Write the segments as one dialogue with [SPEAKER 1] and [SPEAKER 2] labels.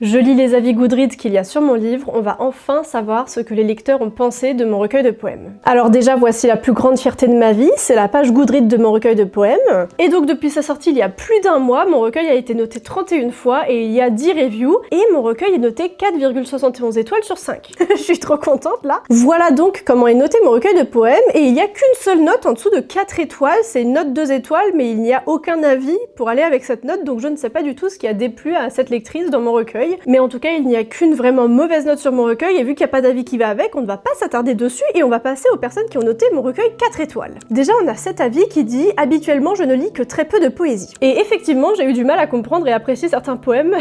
[SPEAKER 1] Je lis les avis Goodreads qu'il y a sur mon livre, on va enfin savoir ce que les lecteurs ont pensé de mon recueil de poèmes. Alors déjà, voici la plus grande fierté de ma vie, c'est la page Goodreads de mon recueil de poèmes. Et donc depuis sa sortie il y a plus d'un mois, mon recueil a été noté 31 fois et il y a 10 reviews, et mon recueil est noté 4,71 étoiles sur 5. Je suis trop contente là. Voilà donc comment est noté mon recueil de poèmes, et il n'y a qu'une seule note en dessous de 4 étoiles, c'est une note 2 étoiles, mais il n'y a aucun avis pour aller avec cette note, donc je ne sais pas du tout ce qui a déplu à cette lectrice dans mon recueil. Mais en tout cas, il n'y a qu'une vraiment mauvaise note sur mon recueil, et vu qu'il n'y a pas d'avis qui va avec, on ne va pas s'attarder dessus, et on va passer aux personnes qui ont noté mon recueil 4 étoiles. Déjà, on a cet avis qui dit « Habituellement, je ne lis que très peu de poésie ». Et effectivement, j'ai eu du mal à comprendre et apprécier certains poèmes.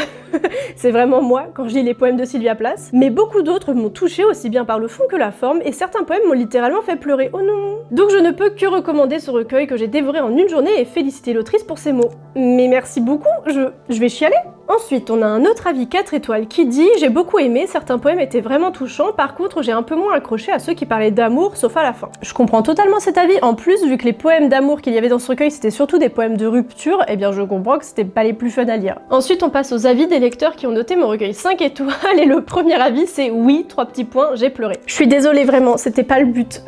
[SPEAKER 1] C'est vraiment moi, quand je lis les poèmes de Sylvia Plath. Mais beaucoup d'autres m'ont touchée aussi bien par le fond que la forme, et certains poèmes m'ont littéralement fait pleurer. Oh non! Donc je ne peux que recommander ce recueil que j'ai dévoré en une journée et féliciter l'autrice pour ses mots. Mais merci beaucoup, je vais chialer. Ensuite, on a un autre avis 4 étoiles qui dit « J'ai beaucoup aimé, certains poèmes étaient vraiment touchants, par contre j'ai un peu moins accroché à ceux qui parlaient d'amour, sauf à la fin. » Je comprends totalement cet avis, en plus, vu que les poèmes d'amour qu'il y avait dans ce recueil c'était surtout des poèmes de rupture, eh bien je comprends que c'était pas les plus fun à lire. Ensuite, on passe aux avis des lecteurs qui ont noté mon recueil 5 étoiles, et le premier avis c'est « Oui, 3 petits points, j'ai pleuré. » Je suis désolée vraiment, c'était pas le but.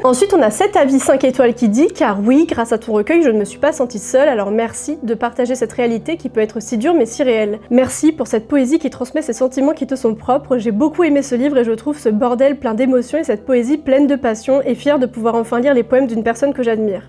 [SPEAKER 1] Ensuite, on a cet avis 5 étoiles qui dit « Car oui, grâce à ton recueil, je ne me suis pas sentie seule, alors merci de partager cette réalité qui peut être si dure mais si réelle. Merci pour cette poésie qui transmet ces sentiments qui te sont propres, j'ai beaucoup aimé ce livre et je trouve ce bordel plein d'émotions et cette poésie pleine de passion, et fière de pouvoir enfin lire les poèmes d'une personne que j'admire. »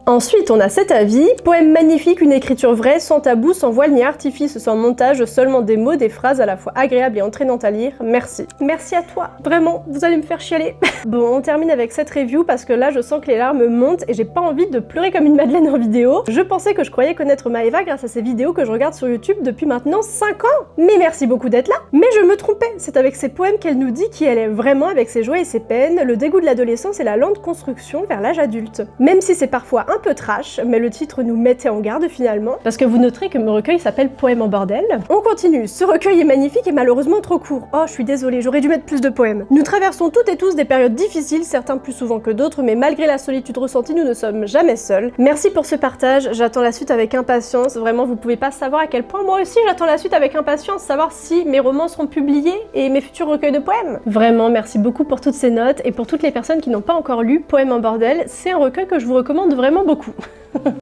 [SPEAKER 1] Ensuite, on a cet avis, poème magnifique, une écriture vraie, sans tabou, sans voile ni artifice, sans montage, seulement des mots, des phrases à la fois agréables et entraînantes à lire, merci. Merci à toi, vraiment, vous allez me faire chialer. Bon, on termine avec cette review parce que là, je sens que les larmes montent et j'ai pas envie de pleurer comme une madeleine en vidéo. Je pensais que je croyais connaître Maëva grâce à ces vidéos que je regarde sur YouTube depuis maintenant 5 ans. Mais merci beaucoup d'être là. Mais je me trompais, c'est avec ces poèmes qu'elle nous dit qui elle est vraiment, avec ses joies et ses peines, le dégoût de l'adolescence et la lente construction vers l'âge adulte. Même si c'est parfois un peu trash, mais le titre nous mettait en garde finalement, parce que vous noterez que mon recueil s'appelle Poème en bordel. On continue, ce recueil est magnifique et malheureusement trop court. Oh, je suis désolée, j'aurais dû mettre plus de poèmes. Nous traversons toutes et tous des périodes difficiles, certains plus souvent que d'autres, mais malgré la solitude ressentie, nous ne sommes jamais seuls. Merci pour ce partage, j'attends la suite avec impatience, vraiment vous pouvez pas savoir à quel point moi aussi j'attends la suite avec impatience, savoir si mes romans seront publiés et mes futurs recueils de poèmes. Vraiment, merci beaucoup pour toutes ces notes, et pour toutes les personnes qui n'ont pas encore lu Poème en bordel, c'est un recueil que je vous recommande vraiment beaucoup.